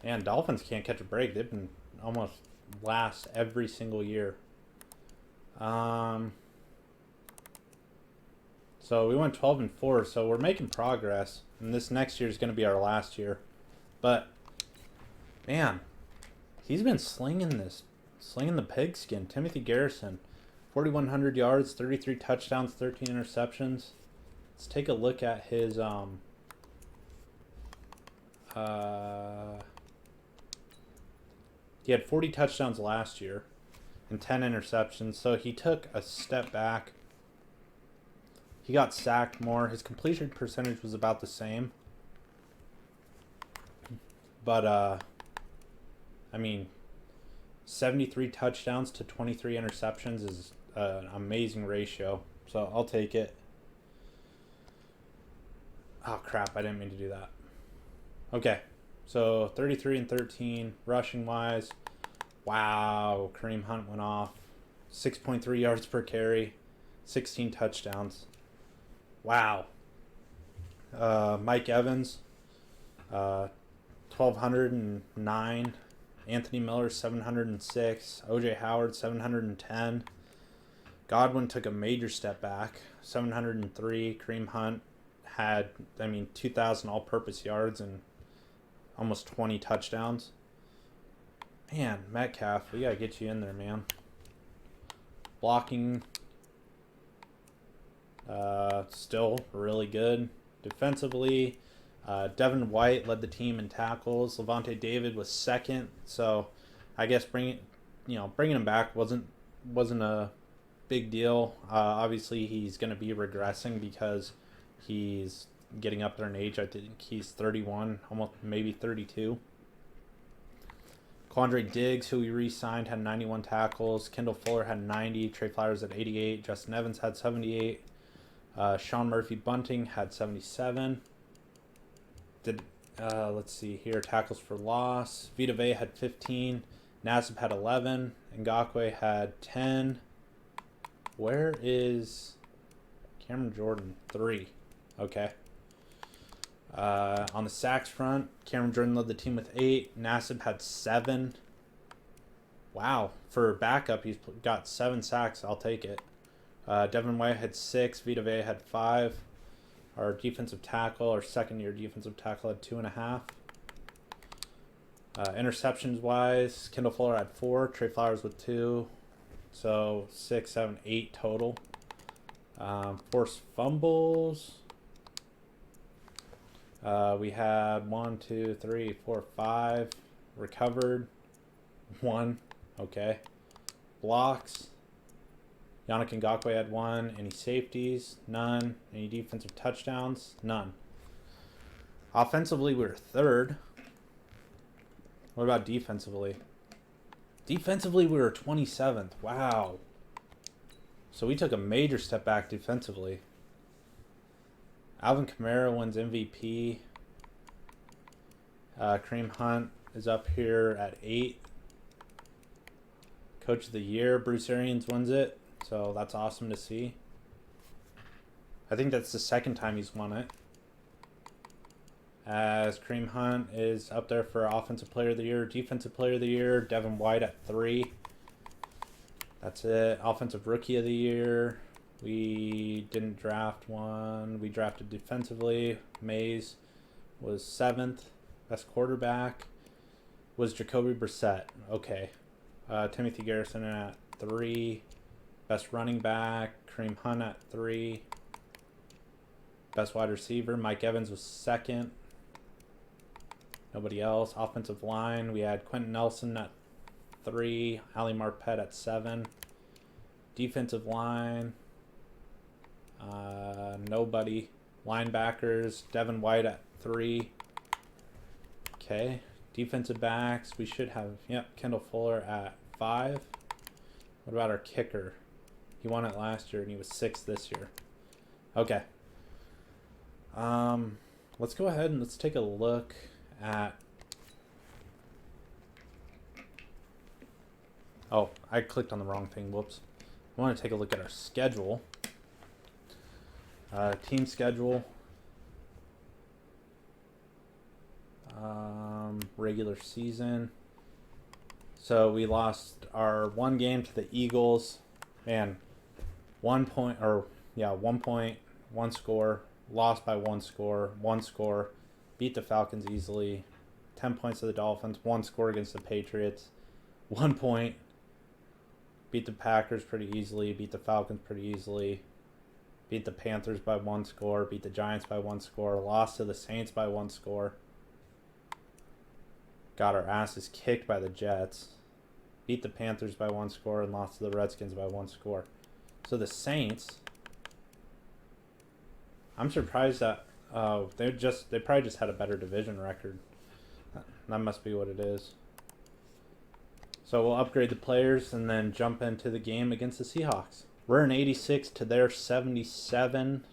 And Dolphins can't catch a break. They've been almost last every single year. So we went 12-4, so we're making progress. And this next year is going to be our last year. But man, he's been slinging the pigskin. Timothy Garrison, 4,100 yards, 33 touchdowns, 13 interceptions. Let's take a look at his he had 40 touchdowns last year and 10 interceptions, so he took a step back. He got sacked more. His completion percentage was about the same. But I mean, 73 touchdowns to 23 interceptions is an amazing ratio. So I'll take it. Oh, crap. I didn't mean to do that. Okay. So 33-13 rushing wise. Wow. Kareem Hunt went off. 6.3 yards per carry. 16 touchdowns. Wow. Mike Evans. 1,209. Anthony Miller, 706. O.J. Howard, 710. Godwin took a major step back, 703. Kareem Hunt had, 2,000 all-purpose yards and almost 20 touchdowns. Man, Metcalf, we got to get you in there, man. Blocking, still really good. Defensively, Devin White led the team in tackles. Lavonte David was second. So I guess bringing him back wasn't a big deal. Obviously, he's going to be regressing because he's getting up there in age. I think he's 31, almost maybe 32. Quandre Diggs, who we re-signed, had 91 tackles. Kendall Fuller had 90. Trey Flowers had 88. Justin Evans had 78. Sean Murphy-Bunting had 77. Let's see here. Tackles for loss. Vita Vea had 15. Nassib had 11. Ngakoue had 10. Where is Cameron Jordan? 3. Okay. On the sacks front, Cameron Jordan led the team with 8. Nassib had 7. Wow. For backup, he's got 7 sacks. I'll take it. Devin White had 6. Vita Vea had 5. Our defensive tackle, our second-year defensive tackle, had 2.5. Interceptions-wise, Kendall Fuller had 4. Trey Flowers with 2. So 6, 7, 8 total. Forced fumbles. We had 1, 2, 3, 4, 5. Recovered. 1. Okay. Blocks. Yannick Ngakoue had 1. Any safeties? None. Any defensive touchdowns? None. Offensively, we were 3rd. What about defensively? Defensively, we were 27th. Wow. So we took a major step back defensively. Alvin Kamara wins MVP. Kareem Hunt is up here at 8. Coach of the Year, Bruce Arians wins it. So that's awesome to see. I think that's the second time he's won it. As Kareem Hunt is up there for Offensive Player of the Year, Defensive Player of the Year, Devin White at 3. That's it. Offensive Rookie of the Year. We didn't draft one. We drafted defensively. Mays was 7th. Best quarterback was Jacoby Brissett. Okay. Timothy Garrison at 3. Best running back, Kareem Hunt at 3. Best wide receiver, Mike Evans was second. Nobody else. Offensive line, we had Quentin Nelson at 3, Ali Marpet at 7. Defensive line, nobody. Linebackers, Devin White at 3. Okay. Defensive backs, we should have, Kendall Fuller at 5. What about our kicker? He won it last year and he was 6th this year. Okay. Let's go ahead and let's take a look at... Oh, I clicked on the wrong thing. Whoops. I want to take a look at our schedule. Team schedule. Regular season. So we lost our one game to the Eagles. Man, 1 point, or 1 point, 1 score. Lost by 1 score, 1 score. Beat the Falcons easily. 10 points to the Dolphins, 1 score against the Patriots. 1 point. Beat the Packers pretty easily. Beat the Falcons pretty easily. Beat the Panthers by 1 score. Beat the Giants by 1 score. Lost to the Saints by 1 score. Got our asses kicked by the Jets. Beat the Panthers by 1 score and lost to the Redskins by 1 score. So the Saints, I'm surprised that they probably just had a better division record. That must be what it is. So we'll upgrade the players and then jump into the game against the Seahawks. We're an 86 to their 77.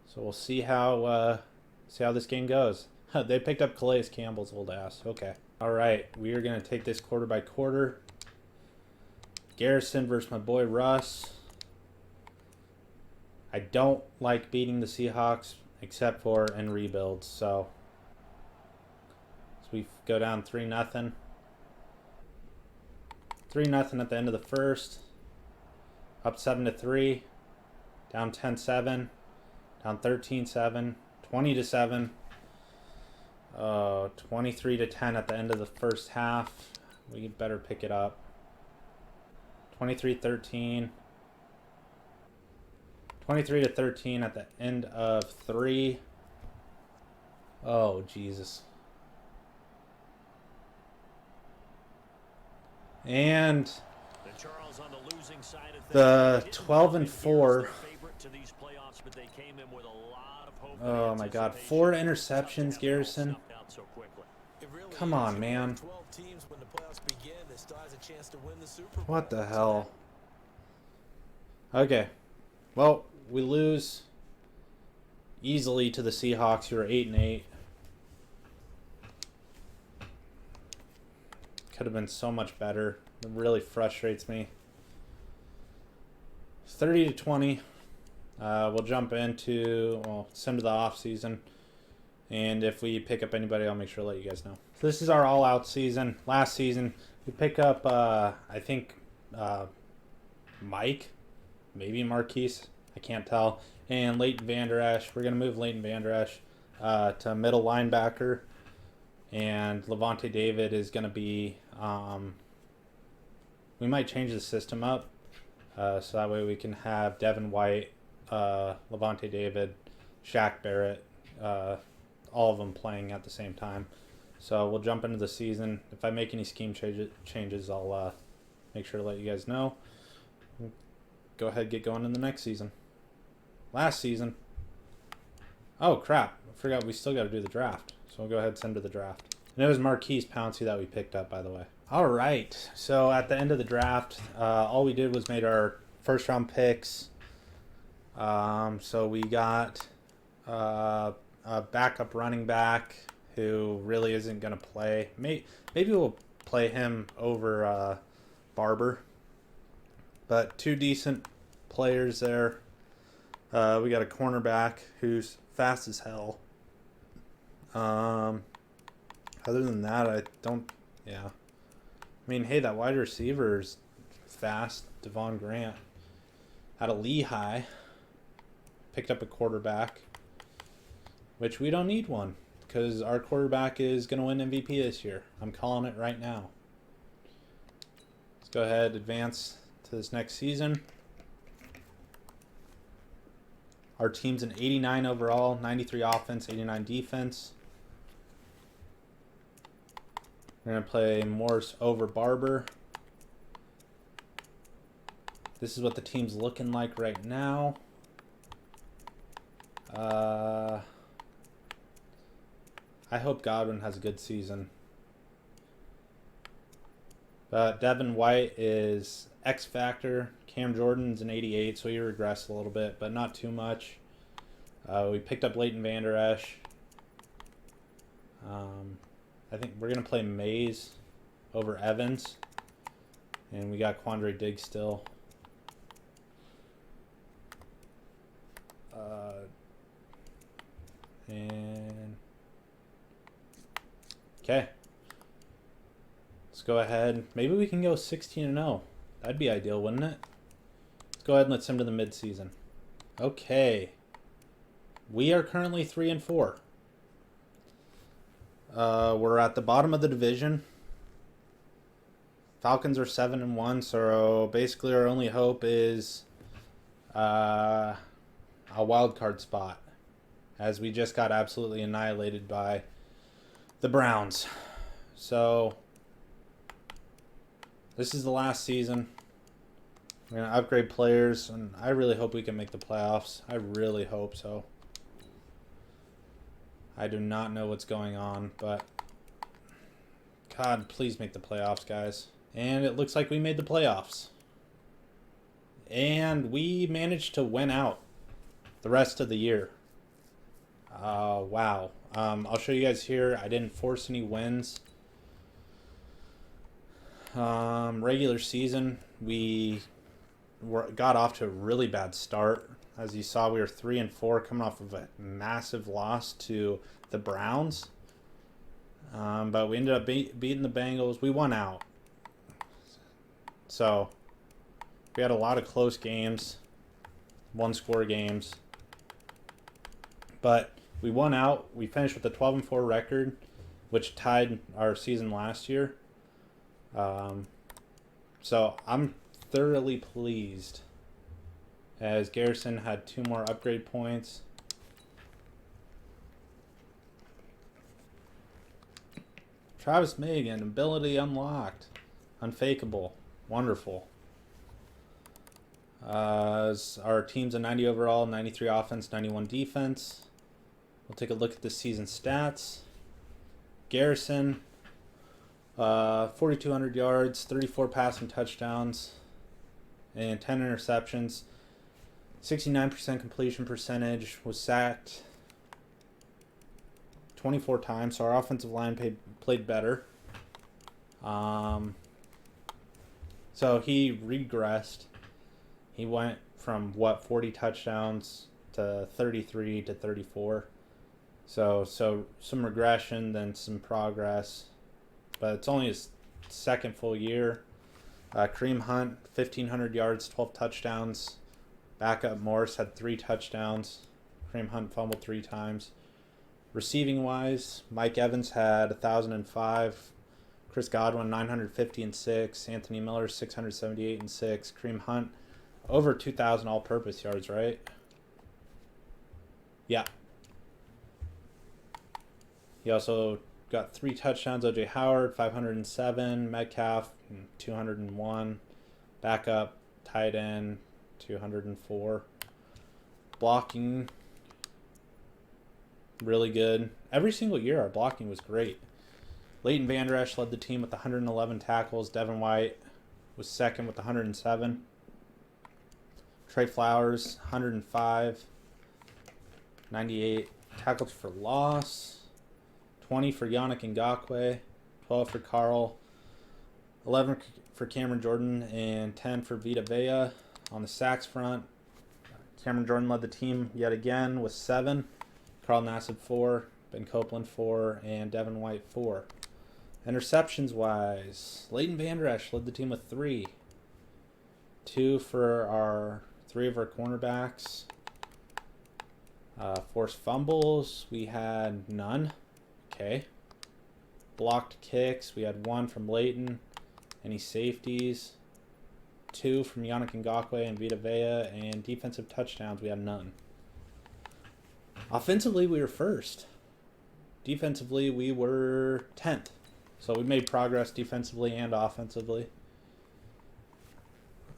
So we'll see how this game goes. They picked up Calais Campbell's old ass. Okay. All right. We are going to take this quarter by quarter. Garrison versus my boy Russ. I don't like beating the Seahawks except for in rebuilds. So we go down 3-0. 3-0 at the end of the first. Up 7-3. Down 10-7. Down 13-7. 20-7. 23-10 at the end of the first half. We better pick it up. 23-13. 23-13 at the end of 3. Oh, Jesus. And the 12-4. Oh my God, 4 interceptions, Garrison. Come on, man. What the hell? Okay. Well, we lose easily to the Seahawks, who are 8-8. Could have been so much better. It really frustrates me. 30-20. We'll jump into, it's into the off season, and if we pick up anybody, I'll make sure to let you guys know. So this is our all-out season. Last season, we pick up, I think, Mike, maybe Marquise, I can't tell, and Leighton Vander Esch. We're gonna move Leighton Vander Esch to middle linebacker, and Lavonte David is gonna be. We might change the system up, so that way we can have Devin White, Lavonte David, Shaq Barrett, all of them playing at the same time. So we'll jump into the season. If I make any scheme changes, I'll make sure to let you guys know. Go ahead and get going in the next season. Last season. Oh, crap. I forgot we still got to do the draft. So we'll go ahead and send to the draft. And it was Marquise Pouncey that we picked up, by the way. All right. So at the end of the draft, all we did was made our first-round picks. So we got a backup running back who really isn't going to play. Maybe we'll play him over Barber. But 2 decent players there. We got a cornerback who's fast as hell. Other than that, I don't... Yeah. I mean, hey, that wide receiver is fast. Devon Grant. Out of Lehigh. Picked up a quarterback. Which we don't need one. Because our quarterback is going to win MVP this year. I'm calling it right now. Let's go ahead and advance to this next season. Our team's an 89 overall, 93 offense, 89 defense. We're going to play Morse over Barber. This is what the team's looking like right now. I hope Godwin has a good season. Devin White is X Factor. Cam Jordan's an 88, so he regressed a little bit, but not too much. We picked up Leighton Vander Esch. I think we're going to play Mays over Evans. And we got Quandre Diggs still. Okay. Let's go ahead. Maybe we can go 16-0. That'd be ideal, wouldn't it? Let's go ahead and let's send to the midseason. Okay. We are currently 3-4. We're at the bottom of the division. Falcons are 7-1, so basically our only hope is a wild card spot, as we just got absolutely annihilated by the Browns. So this is the last season. We're going to upgrade players, and I really hope we can make the playoffs. I really hope so. I do not know what's going on, but God, please make the playoffs, guys. And it looks like we made the playoffs. And we managed to win out the rest of the year. Wow. I'll show you guys here. I didn't force any wins. Regular season, we got off to a really bad start. As you saw, we were 3-4, coming off of a massive loss to the Browns. But we ended up beating the Bengals. We won out. So we had a lot of close games, one-score games. But we won out. We finished with a 12-4 record, which tied our season last year. So I'm thoroughly pleased, as Garrison had 2 more upgrade points. Travis Megan, ability unlocked. Unfakeable. Wonderful. Our team's a 90 overall, 93 offense, 91 defense. We'll take a look at the season stats. Garrison, 4,200 yards, 34 passing touchdowns, and 10 interceptions. 69% completion percentage, was sacked 24 times, so our offensive line played better. So he regressed. He went from, 40 touchdowns to 33 to 34. So some regression, then some progress. But it's only his second full year. Kareem Hunt, 1,500 yards, 12 touchdowns. Backup Morris had 3 touchdowns. Kareem Hunt fumbled 3 times. Receiving wise, Mike Evans had 1,005. Chris Godwin 950-6. Anthony Miller 678-6. Kareem Hunt over 2,000 all-purpose yards, right? Yeah. He also got 3 touchdowns. O.J. Howard 507. Metcalf 201. Backup tight end 204. Blocking, really good. Every single year our blocking was great. Leighton Vander Esch led the team with 111 tackles. Devin White was second with 107. Trey Flowers, 105. 98 tackles for loss. 20 for Yannick Ngakoue. 12 for Carl. 11 for Cameron Jordan. And 10 for Vita Vea. On the sacks front, Cameron Jordan led the team yet again with 7. Carl Nassib 4. Ben Copeland 4. And Devin White 4. Interceptions wise, Leighton Vander Esch led the team with 3. 2 for 3 of our cornerbacks. Forced fumbles, we had none. Okay. Blocked kicks, we had 1 from Leighton. Any safeties? 2 from Yannick Ngakoue and Vita Vea. And defensive touchdowns, we had none. Offensively, we were first. Defensively, we were 10th. So we made progress defensively and offensively.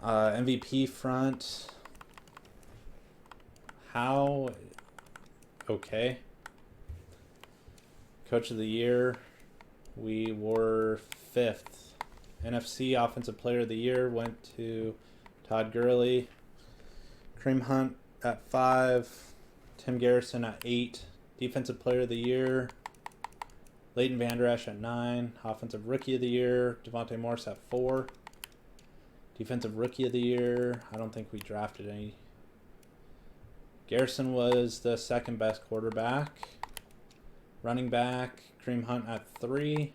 MVP front. How? Okay. Coach of the year. We were 5th. NFC Offensive Player of the Year went to Todd Gurley. Kareem Hunt at 5. Tim Garrison at 8. Defensive Player of the Year. Leighton Vander Esch at 9. Offensive Rookie of the Year. Devontae Morris at 4. Defensive Rookie of the Year. I don't think we drafted any. Garrison was the second best quarterback. Running back. Kareem Hunt at 3.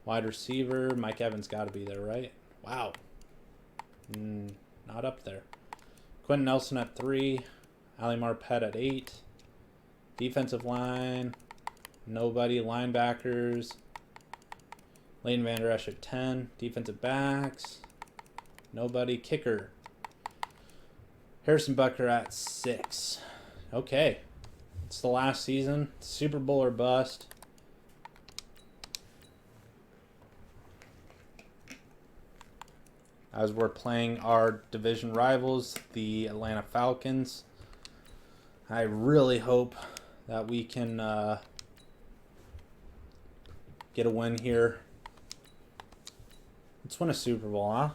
Wide receiver. Mike Evans got to be there, right? Wow. Not up there. Quentin Nelson at 3. Ali Marpet at 8. Defensive line. Nobody. Linebackers. Leighton Vander Esch at 10. Defensive backs. Nobody. Kicker. Harrison Butker at 6. Okay. It's the last season. Super Bowl or bust. As we're playing our division rivals, the Atlanta Falcons. I really hope that we can get a win here. Let's win a Super Bowl, huh?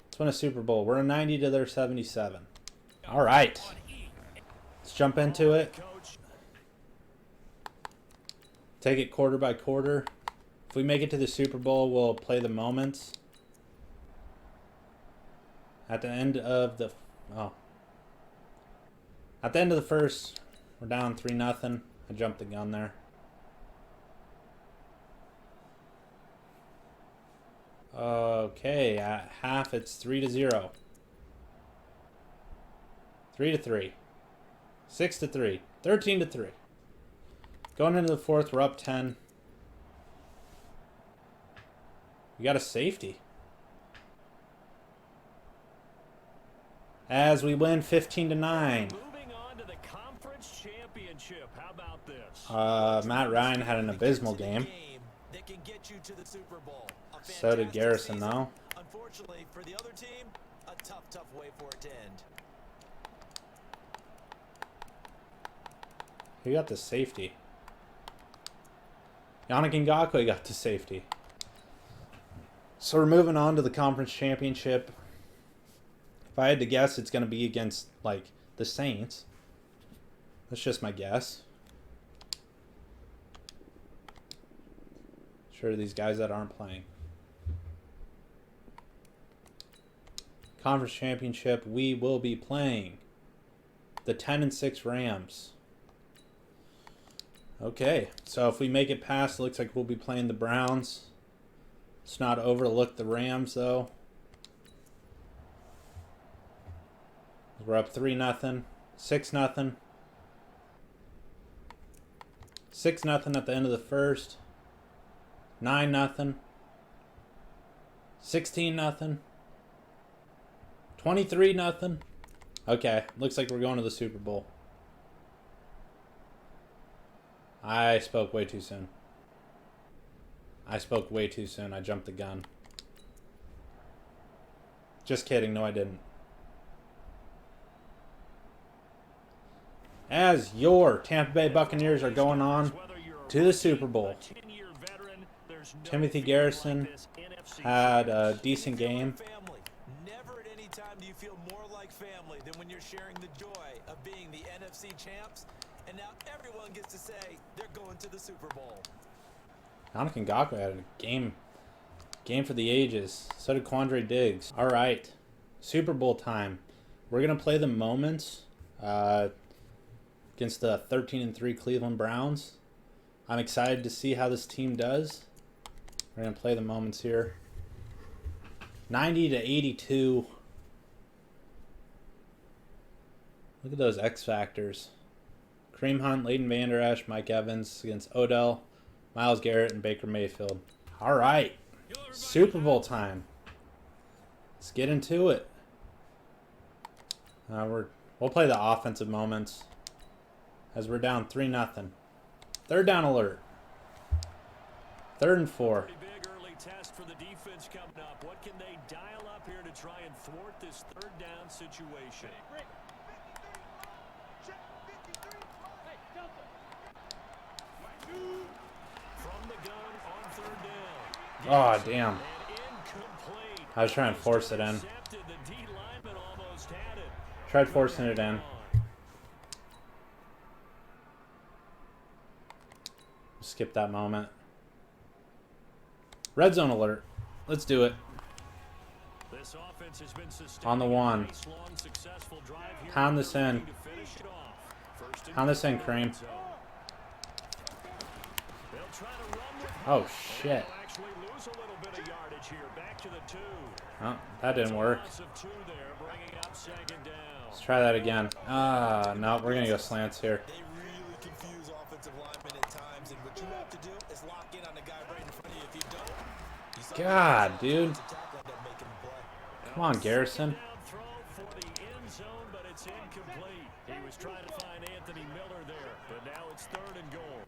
Let's win a Super Bowl. We're a 90 to their 77. All right. Let's jump into it. Take it quarter by quarter. If we make it to the Super Bowl, we'll play the moments. At the end of the first, we're down 3-0. I jumped the gun there. Okay, at half it's 3-0. 3-3. 6-3. 13-3. Going into the fourth, we're up 10. We got a safety. As we win 15-9. Moving on to the conference championship. How about this? Matt Ryan had an abysmal game. That can get you to the Super Bowl. A So did fantastic Garrison, season. though. Unfortunately for the other team, a tough way for it to end. Who got the safety? Yannick Ngakoue got the safety. So we're moving on to the conference championship. If I had to guess, it's going to be against, like, the Saints. That's just my guess. Sure, these guys that aren't playing. Conference championship, we will be playing the 10-6 Rams. Okay, so if we make it past, it looks like we'll be playing the Browns. Let's not overlook the Rams, though. We're up 3-0, 6-0. 6-0 at the end of the first. 9-0. 16-0. 23-0. Okay, looks like we're going to the Super Bowl. I spoke way too soon. I jumped the gun. Just kidding. No, I didn't. As your Tampa Bay Buccaneers are going on to the Super Bowl. Timothy Garrison had a decent game. Never at any time do you feel more like family than when you're sharing the joy of being the NFC champs. And now everyone gets to say they're going to the Super Bowl. Yannick Ngakoue had a game for the ages. So did Quandre Diggs. All right, Super Bowl time. We're gonna play the moments against the 13-3 Cleveland Browns. I'm excited to see how this team does. We're gonna play the moments here. 90-82. Look at those X factors. Kareem Hunt, Leighton Vander Esch, Mike Evans against Odell, Myles Garrett, and Baker Mayfield. All right, Super Bowl time. Let's get into it. We'll play the offensive moments. as we're down 3-0. Third down alert. 3rd and 4. Pretty big early test for the defense coming up. What can they dial up here to try and thwart this 3rd down situation? From the gun on 3rd down. Oh, damn. And incomplete. I was trying to force it in. Intercepted. The D lineman almost had it. Tried forcing it in. Skip that moment. Red zone alert. Let's do it. This offense has been On the 1. Pound this in. Pound this in, Kareem. Oh, shit. Oh, that didn't work. Let's try that again. No, we're going to go slants here. They really confuse offensive linemen at times, and what you have to do is lock in on the guy right in front of you. If you don't, God, dude. Come on, Garrison. He was trying to find Anthony Miller there, but now it's 3rd and goal.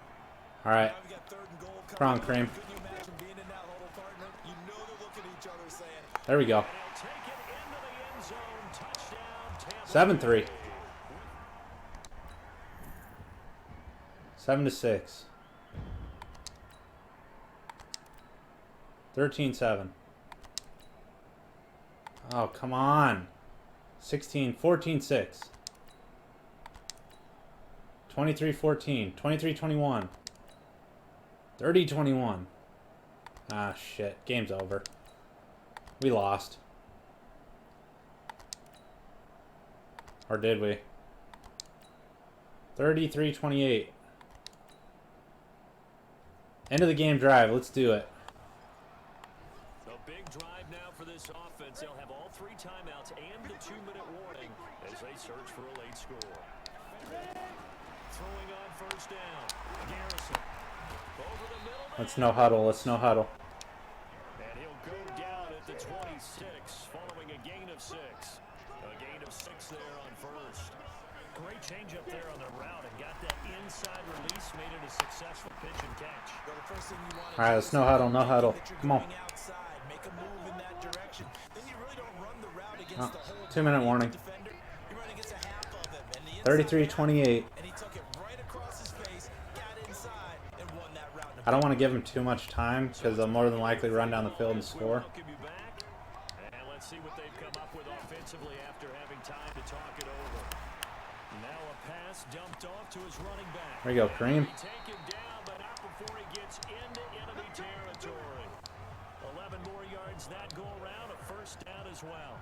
All right. Come on, Kareem. There we go. 7-3. 7-6. 13-7. Oh, come on. 14-6. 23-14. 23-21. 30-21. Ah, shit. Game's over. We lost. Or did we? 33-28. End of the game drive. Let's do it. A big drive now for this offense. They'll have all 3 timeouts and the 2-minute warning as they search for a late score. Throwing on 1st down. Garrison. Over the middle. Let's no huddle. Let's no huddle. And he'll go down at the 26 following a gain of 6. A gain of 6 there on 1st. Great change up there on the route and got that inside release, made it a successful pitch and catch. All right, let's no huddle. No huddle. Come on. Make a move in that direction. Then you really don't run the route against the whole 2-minute warning. defender. You're running against a half of him. And the 33-28. and he took it right across his face, got inside, and won that route. I don't want to give him too much time because they'll more than likely run down the field and score. And let's see what they've come up with offensively after having time to talk it over. Now a pass dumped off to his running back. There you go, Kareem. Take him down, but not before he gets into enemy territory. 11 more yards that go around, a 1st down as well.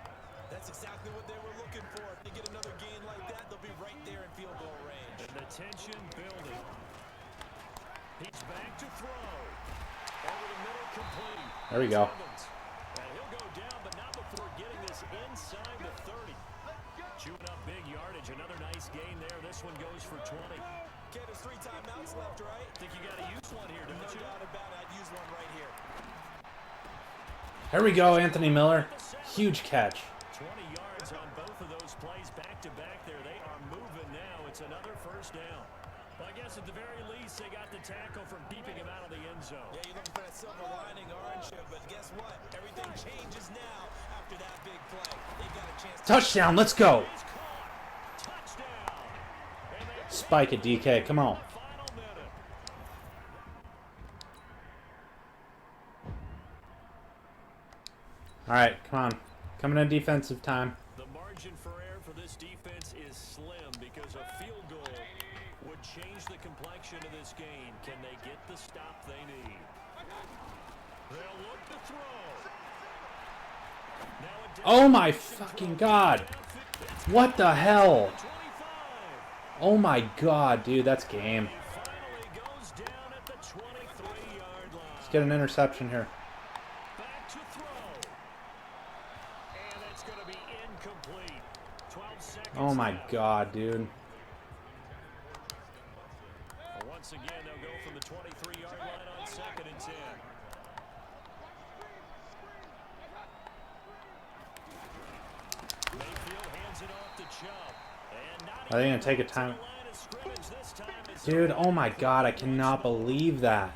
That's exactly what they were looking for. If they get another gain like that, they'll be right there in field goal range. And the tension building. He's back to throw. Over the middle, complete. There we go. And he'll go down, but not before getting this inside the 30. Chewing up big yardage. Another nice gain there. This one goes for 20. Okay, there's 3 timeouts left, right? Think you got to use one here, don't you? No doubt about it. I'd use one right here. Here we go, Anthony Miller. Huge catch. 20 yards on both of those plays back to back there. They are moving now. It's another 1st down. Well, I guess at the very least, they got the tackle from keeping him out of the end zone. Yeah, you're looking for that silver lining, aren't you? But guess what? Everything changes now after that big play. They've got a chance to Touchdown. Let's go. He's caught. Touchdown. And they Spike it, DK. Come on. final minute. All right, come on. Coming in defensive time. The margin for error for this defense is slim because a field goal would change the complexion of this game. Can they get the stop they need? They'll look to throw. Now Oh my fucking God. What the hell? Oh my God, dude, that's game. finally goes down at the 23-yard line. Let's get an interception here. Back to throw. And it's going to be incomplete. 12 seconds. Oh my left. God, dude. Once again, they'll go from the 23-yard line on 2nd and 10. Mayfield hands it off to Chubb. And not Are they even gonna take a to the time? line of scrimmage this Dude, oh my God, I cannot believe that.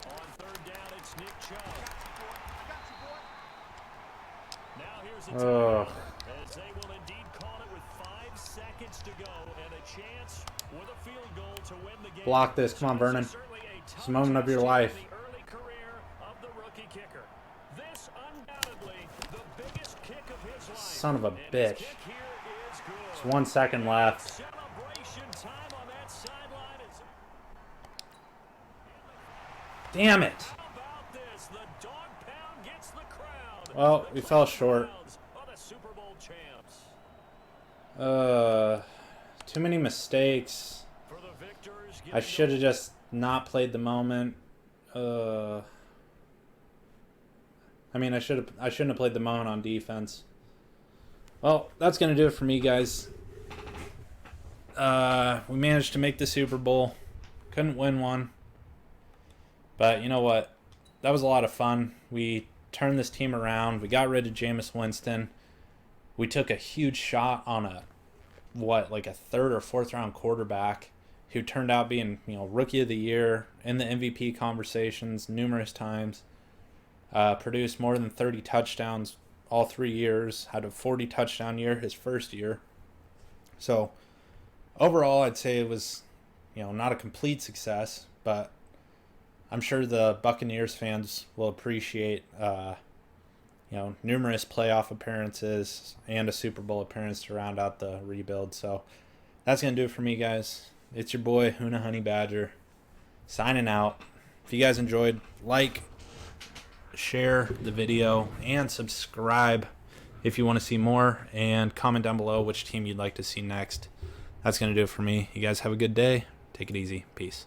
On third down, it's Nick Chubb. Now here's a Ugh. as they will indeed call it with 5 seconds to go and a chance with a field goal to win the game. Block this. Come on, Vernon. It's the moment of your life. The early career of the rookie kicker. This undoubtedly the biggest kick of his life. Son of a And his bitch. kick here is good. There's 1 second left. Celebration time on that sideline is Damn it. How about this? The dog pound gets the crowd. Well, we fell short. Are the Super Bowl champs. Too many mistakes. For the victors, I should have just not played the moment. I mean, I shouldn't have played the moment on defense. Well, that's gonna do it for me, guys. We managed to make the Super Bowl. Couldn't win one. But you know what? That was a lot of fun. We turned this team around. We got rid of Jameis Winston. We took a huge shot on a third or fourth round quarterback who turned out being, rookie of the year in the MVP conversations numerous times. Produced more than 30 touchdowns all 3 years. Had a 40 touchdown year his first year. So overall, I'd say it was, not a complete success, but I'm sure the Buccaneers fans will appreciate, numerous playoff appearances and a Super Bowl appearance to round out the rebuild. So that's going to do it for me, guys. It's your boy, Huna Honey Badger, signing out. If you guys enjoyed, like, share the video, and subscribe if you want to see more, and comment down below which team you'd like to see next. That's going to do it for me. You guys have a good day. Take it easy. Peace.